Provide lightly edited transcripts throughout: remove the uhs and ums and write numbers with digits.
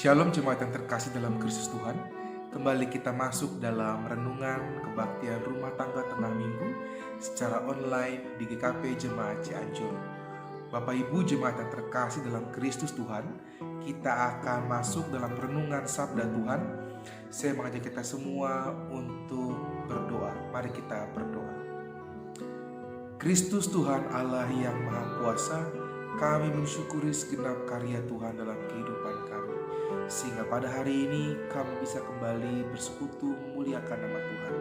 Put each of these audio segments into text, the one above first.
Shalom jemaat yang terkasih dalam Kristus Tuhan. Kembali kita masuk dalam renungan kebaktian rumah tangga tengah minggu secara online di GKP Jemaat Cianjur. Bapak Ibu jemaat yang terkasih dalam Kristus Tuhan, kita akan masuk dalam renungan Sabda Tuhan. Saya mengajak kita semua untuk berdoa. Mari kita berdoa. Kristus Tuhan Allah yang Maha Kuasa, kami mensyukuri segenap karya Tuhan dalam kehidupan kami, sehingga pada hari ini kami bisa kembali bersekutu memuliakan nama Tuhan.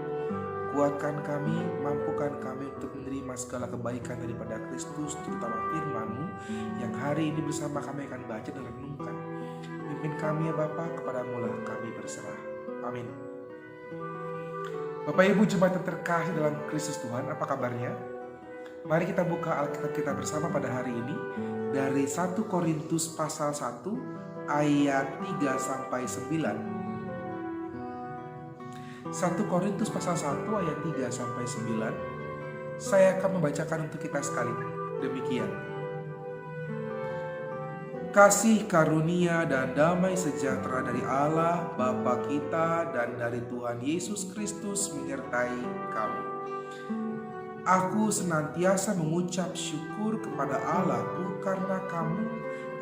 Kuatkan kami, mampukan kami untuk menerima segala kebaikan daripada Kristus, terutama firman-Mu yang hari ini bersama kami akan baca dan renungkan. Pimpin kami ya Bapa, kepadamu lah kami berserah. Amin. Bapak Ibu jemaat yang terkasih dalam Kristus Tuhan, apa kabarnya? Mari kita buka Alkitab kita bersama pada hari ini dari 1 Korintus pasal 1 ayat 3 sampai 9. 1 Korintus pasal 1 ayat 3 sampai 9. Saya akan membacakan untuk kita sekali. Demikian. Kasih karunia dan damai sejahtera dari Allah Bapa kita dan dari Tuhan Yesus Kristus menyertai kamu. Aku senantiasa mengucap syukur kepada Allahku karena kamu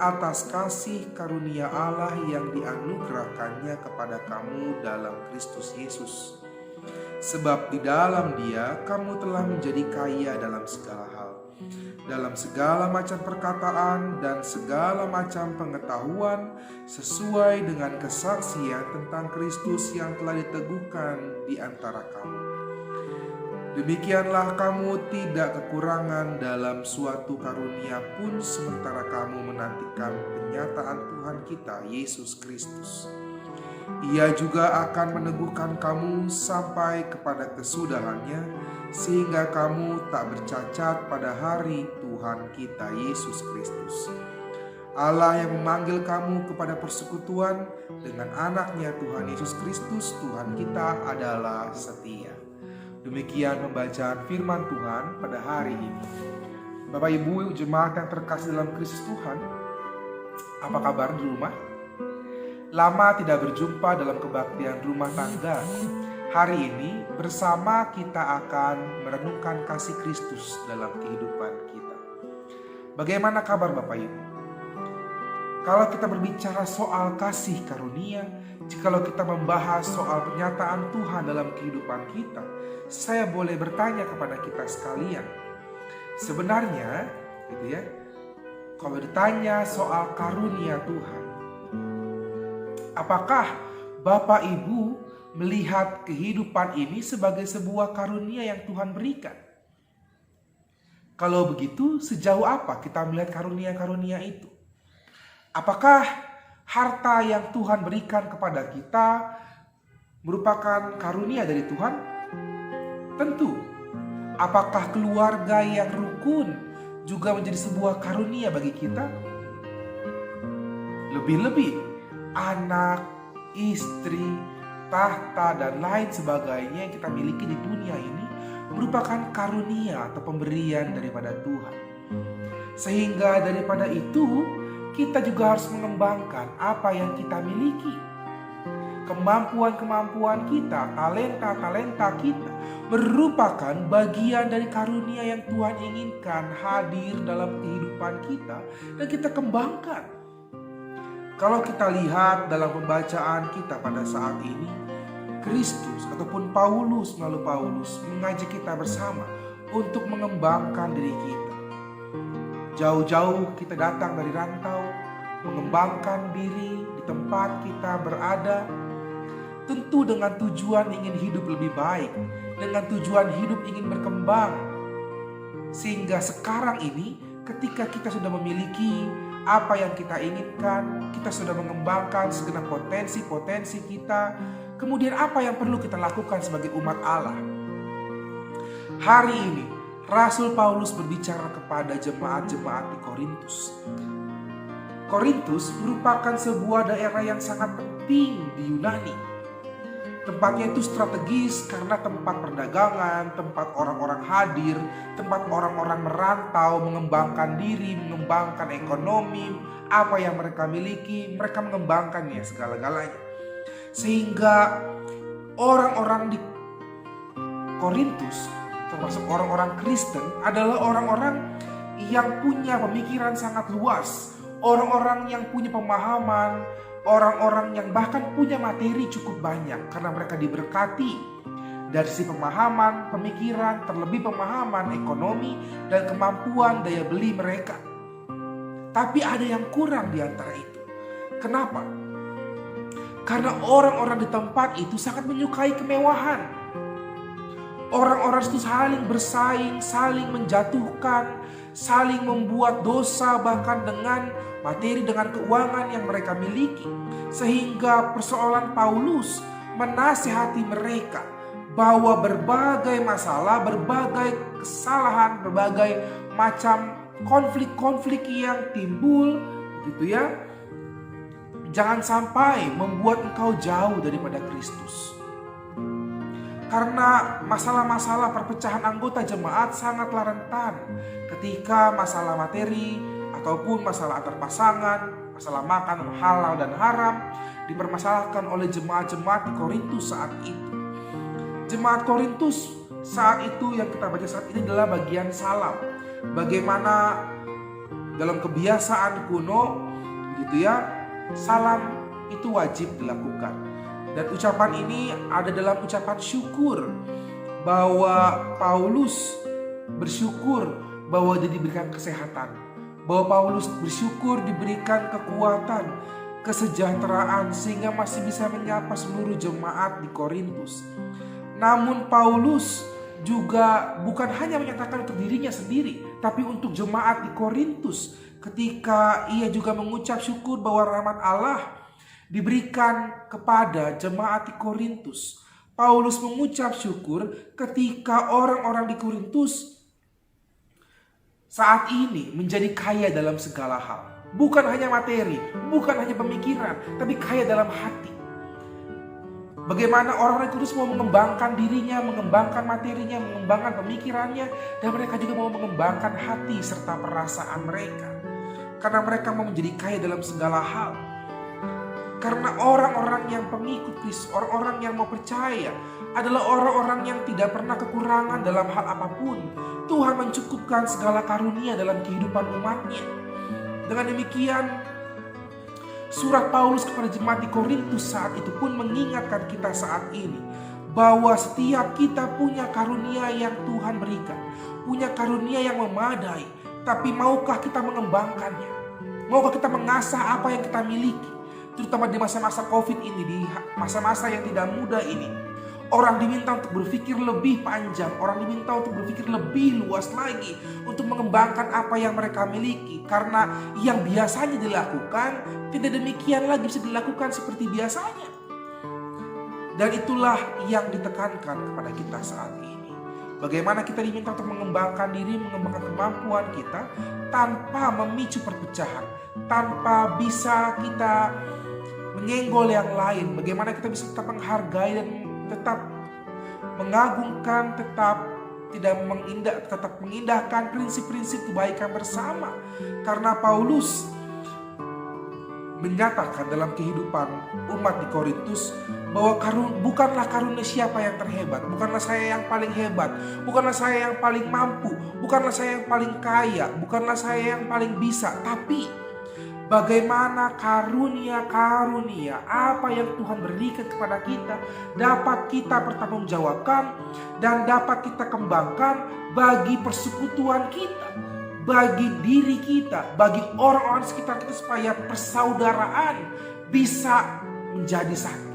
atas kasih karunia Allah yang dianugerahkannya kepada kamu dalam Kristus Yesus. Sebab di dalam Dia kamu telah menjadi kaya dalam segala hal, dalam segala macam perkataan dan segala macam pengetahuan, sesuai dengan kesaksian tentang Kristus yang telah diteguhkan di antara kamu. Demikianlah kamu tidak kekurangan dalam suatu karunia pun sementara kamu menantikan penyataan Tuhan kita Yesus Kristus. Ia juga akan meneguhkan kamu sampai kepada kesudahannya, sehingga kamu tak bercacat pada hari Tuhan kita Yesus Kristus. Allah yang memanggil kamu kepada persekutuan dengan anaknya Tuhan Yesus Kristus Tuhan kita adalah setia. Demikian pembacaan firman Tuhan pada hari ini. Bapak Ibu jemaat yang terkasih dalam Kristus Tuhan, apa kabar di rumah? Lama tidak berjumpa dalam kebaktian rumah tangga. Hari ini bersama kita akan merenungkan kasih Kristus dalam kehidupan kita. Bagaimana kabar Bapak Ibu? Kalau kita berbicara soal kasih karunia, jikalau kita membahas soal pernyataan Tuhan dalam kehidupan kita, saya boleh bertanya kepada kita sekalian. Sebenarnya, gitu ya, kalau ditanya soal karunia Tuhan, apakah Bapak Ibu melihat kehidupan ini sebagai sebuah karunia yang Tuhan berikan? Kalau begitu, sejauh apa kita melihat karunia-karunia itu? Apakah harta yang Tuhan berikan kepada kita merupakan karunia dari Tuhan? Tentu. Apakah keluarga yang rukun juga menjadi sebuah karunia bagi kita? Lebih-lebih anak, istri, tahta, dan lain sebagainya yang kita miliki di dunia ini merupakan karunia atau pemberian daripada Tuhan. Sehingga daripada itu kita juga harus mengembangkan apa yang kita miliki. Kemampuan-kemampuan kita, talenta-talenta kita merupakan bagian dari karunia yang Tuhan inginkan hadir dalam kehidupan kita dan kita kembangkan. Kalau kita lihat dalam pembacaan kita pada saat ini, Kristus ataupun Paulus melalui Paulus mengajak kita bersama untuk mengembangkan diri kita. Jauh-jauh kita datang dari rantau, mengembangkan diri di tempat kita berada, tentu dengan tujuan ingin hidup lebih baik, dengan tujuan hidup ingin berkembang. Sehingga sekarang ini ketika kita sudah memiliki apa yang kita inginkan, kita sudah mengembangkan segenap potensi-potensi kita, kemudian apa yang perlu kita lakukan sebagai umat Allah? Hari ini Rasul Paulus berbicara kepada jemaat-jemaat di Korintus. Korintus merupakan sebuah daerah yang sangat penting di Yunani. Tempatnya itu strategis karena tempat perdagangan, tempat orang-orang hadir, tempat orang-orang merantau, mengembangkan diri, mengembangkan ekonomi, apa yang mereka miliki, mereka mengembangkannya segala-galanya. Sehingga orang-orang di Korintus, termasuk orang-orang Kristen, adalah orang-orang yang punya pemikiran sangat luas, orang-orang yang punya pemahaman, orang-orang yang bahkan punya materi cukup banyak karena mereka diberkati dari sisi pemahaman, pemikiran, terlebih pemahaman ekonomi dan kemampuan daya beli mereka. Tapi ada yang kurang di antara itu. Kenapa? Karena orang-orang di tempat itu sangat menyukai kemewahan. Orang-orang itu saling bersaing, saling menjatuhkan, saling membuat dosa bahkan dengan materi, dengan keuangan yang mereka miliki. Sehingga persoalan Paulus menasihati mereka bahwa berbagai masalah, berbagai kesalahan, berbagai macam konflik-konflik yang timbul gitu ya, jangan sampai membuat engkau jauh daripada Kristus. Karena masalah-masalah perpecahan anggota jemaat sangatlah rentan ketika masalah materi ataupun masalah antar pasangan, masalah makan halal dan haram dipermasalahkan oleh jemaat-jemaat di Korintus saat itu. Jemaat Korintus saat itu yang kita baca saat ini adalah bagian salam. Bagaimana dalam kebiasaan kuno gitu ya, salam itu wajib dilakukan. Dan ucapan ini ada dalam ucapan syukur bahwa Paulus bersyukur bahwa dia diberikan kesehatan, bahwa Paulus bersyukur diberikan kekuatan, kesejahteraan sehingga masih bisa menyapa seluruh jemaat di Korintus. Namun Paulus juga bukan hanya menyatakan untuk dirinya sendiri, tapi untuk jemaat di Korintus ketika ia juga mengucap syukur bahwa rahmat Allah diberikan kepada jemaat di Korintus. Paulus mengucap syukur ketika orang-orang di Korintus saat ini menjadi kaya dalam segala hal. Bukan hanya materi, bukan hanya pemikiran, tapi kaya dalam hati. Bagaimana orang-orang kudus mau mengembangkan dirinya, mengembangkan materinya, mengembangkan pemikirannya, dan mereka juga mau mengembangkan hati serta perasaan mereka. Karena mereka mau menjadi kaya dalam segala hal. Karena orang-orang yang pengikut Kristus, orang-orang yang mau percaya adalah orang-orang yang tidak pernah kekurangan dalam hal apapun. Tuhan mencukupkan segala karunia dalam kehidupan umatnya. Dengan demikian, surat Paulus kepada jemaat di Korintus saat itu pun mengingatkan kita saat ini bahwa setiap kita punya karunia yang Tuhan berikan, punya karunia yang memadai, tapi maukah kita mengembangkannya? Maukah kita mengasah apa yang kita miliki? Terutama di masa-masa Covid ini, di masa-masa yang tidak mudah ini. Orang diminta untuk berpikir lebih panjang, orang diminta untuk berpikir lebih luas lagi untuk mengembangkan apa yang mereka miliki. Karena yang biasanya dilakukan tidak demikian lagi bisa dilakukan seperti biasanya. Dan itulah yang ditekankan kepada kita saat ini. Bagaimana kita diminta untuk mengembangkan diri, mengembangkan kemampuan kita tanpa memicu perpecahan, tanpa bisa kita menyenggol yang lain. Bagaimana kita bisa tetap menghargai dan tetap mengagungkan, tetap mengindahkan prinsip-prinsip kebaikan bersama. Karena Paulus menyatakan dalam kehidupan umat di Korintus bahwa bukanlah karunia siapa yang terhebat, bukanlah saya yang paling hebat, bukanlah saya yang paling mampu, bukanlah saya yang paling kaya, bukanlah saya yang paling bisa, tapi bagaimana karunia-karunia apa yang Tuhan berikan kepada kita dapat kita pertanggungjawabkan dan dapat kita kembangkan bagi persekutuan kita, bagi diri kita, bagi orang-orang sekitar kita, supaya persaudaraan bisa menjadi satu.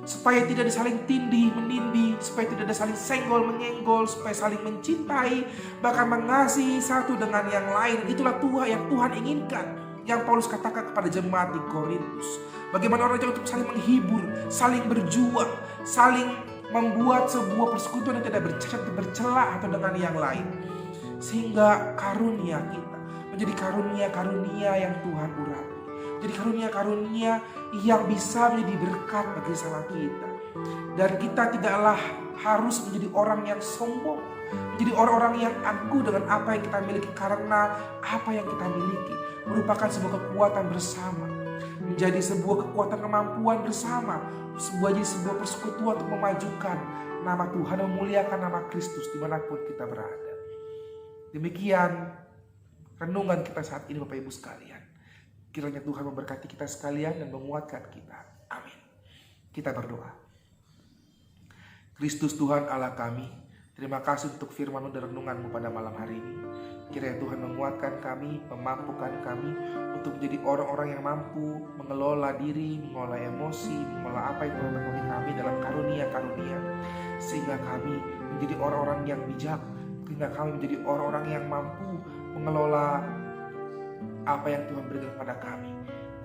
Supaya tidak ada saling tindih menindih, supaya tidak ada saling senggol menyenggol, supaya saling mencintai, bahkan mengasihi satu dengan yang lain. Itulah yang Tuhan inginkan, yang Paulus katakan kepada jemaat di Korintus. Bagaimana orang untuk saling menghibur, saling berjuang, saling membuat sebuah persekutuan yang tidak bercacat, bercela atau dengan yang lain. Sehingga karunia kita menjadi karunia-karunia yang Tuhan urapi. Jadi karunia-karunia yang bisa menjadi berkat bagi sama kita. Dan kita tidaklah harus menjadi orang yang sombong, menjadi orang-orang yang angkuh dengan apa yang kita miliki karena apa yang kita miliki. merupakan sebuah kekuatan bersama, menjadi sebuah kekuatan kemampuan bersama, jadi sebuah persekutuan untuk memajukan nama Tuhan, memuliakan nama Kristus dimanapun kita berada. Demikian renungan kita saat ini Bapak Ibu sekalian. Kiranya Tuhan memberkati kita sekalian dan menguatkan kita. Amin. Kita berdoa. Kristus Tuhan Allah kami, terima kasih untuk firman-Mu dan renungan-Mu pada malam hari ini. Kiranya Tuhan menguatkan kami, memampukan kami untuk menjadi orang-orang yang mampu mengelola diri, mengelola emosi, mengelola apa yang Tuhan bagi kami dalam karunia-karunia. Sehingga kami menjadi orang-orang yang bijak, sehingga kami menjadi orang-orang yang mampu mengelola apa yang Tuhan berikan kepada kami.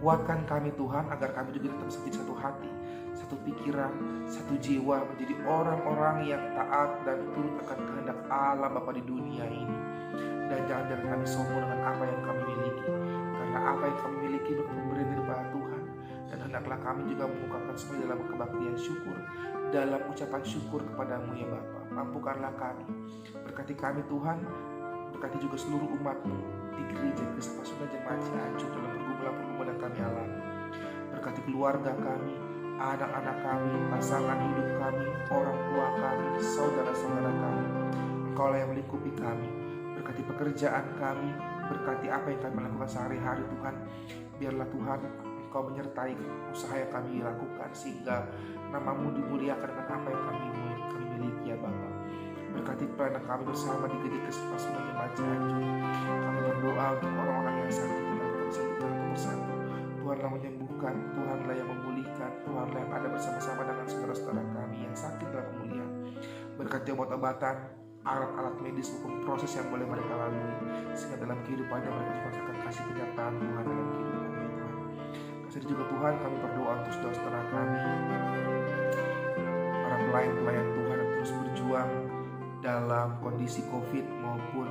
Kuatkan kami Tuhan agar kami juga tetap menjadi satu hati, satu pikiran, satu jiwa, menjadi orang-orang yang taat dan turut akan kehendak Allah Bapa di dunia ini. Dan jangan kami sombong dengan apa yang kami miliki, karena apa yang kami miliki pemberian daripada Tuhan. Dan hendaklah kami juga mengungkapkan semua dalam kebaktian syukur, dalam ucapan syukur kepadamu ya Bapa. Mampukanlah kami, berkati kami Tuhan, berkati juga seluruh umat-Mu di gereja Kristus Pasunda Jemaat Cianjur dalam pergumulan-pergumulan yang kami alami. Berkati keluarga kami, anak-anak kami, pasangan hidup kami, orang tua kami, saudara-saudara kami. Engkaulah yang melingkupi kami. Berkati pekerjaan kami, berkati apa yang kami lakukan sehari-hari Tuhan. Biarlah Tuhan Engkau menyertai usaha yang kami lakukan, sehingga nama-Mu dimuliakan dengan apa yang kami miliki ya Bapa. Berkati pelayanan kami bersama di gereja Kristus Pasunda Jemaat Cianjur. Kami berdoa untuk orang-orang yang sakit dan bisa kita bersatu. Tuhanlah menyembuhkan, Tuhanlah yang memulihkan, Tuhanlah yang ada bersama-sama dengan saudara-saudara kami yang sakit dalam pemulihan. Berkati obat-obatan, alat-alat medis maupun proses yang boleh mereka lalui, sehingga dalam kehidupannya mereka merasakan kasih penyertaan Tuhan dalam kehidupan ini Tuhan. Kasih juga Tuhan, kami berdoa untuk saudara-saudara kami, para pelayan-pelayan Tuhan yang terus berjuang dalam kondisi COVID maupun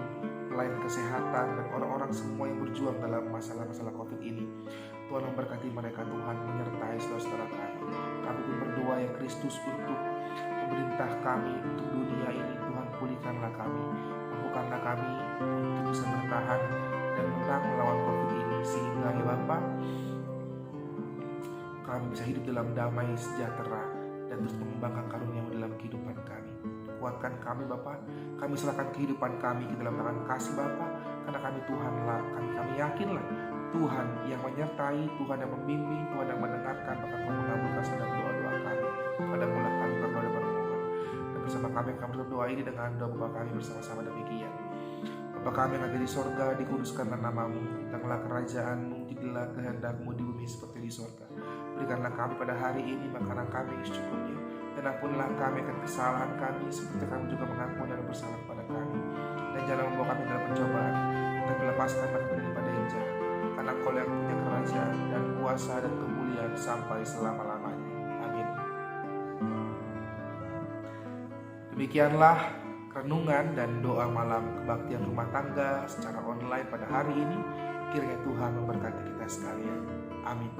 pelayan kesehatan dan orang-orang semua yang berjuang dalam masalah-masalah COVID ini. Tuhan memberkati mereka Tuhan, menyertai saudara-saudara kami. Kami pun berdoa ya Kristus untuk pemerintah kami, untuk dunia ini. Tuhan pulihkanlah kami, mampukanlah kami untuk bisa bertahan dan menang melawan COVID ini. Sehingga ya Bapa, kami bisa hidup dalam damai sejahtera dan terus mengembangkan karunia-Mu dalam kehidupan kami. Kuatkan kami Bapa, kami serahkan kehidupan kami ke dalam tangan kasih Bapa, karena kami Tuhanlah, kami yakinlah Tuhan yang menyertai, Tuhan yang membimbing, Tuhan yang mendengarkan, bahkan Tuhan mengabulkan segala doa-doa kami. Padamu-lah kami berdoa dan bermohon. Dan bersama kami akan berdoa ini dengan doa Bapa kami bersama-sama demikian. Bapa kami yang ada di sorga, dikuduskanlah nama-Mu, datanglah kerajaan-Mu, jadilah kehendak-Mu di bumi seperti di sorga. Berikanlah kami pada hari ini makanan kami yang secukupnya, dan ampunlah kami akan kesalahan kami, seperti kami juga mengampuni yang bersalah kepada kami. Dan jangan membawa kami dalam pencobaan, tapi lepaskanlah kami daripada yang jahat. Karena Engkau yang punya kerajaan dan kuasa dan kemuliaan sampai selama-lamanya. Amin. Demikianlah renungan dan doa malam kebaktian rumah tangga secara online pada hari ini. Kiranya Tuhan memberkati kita sekalian. Amin.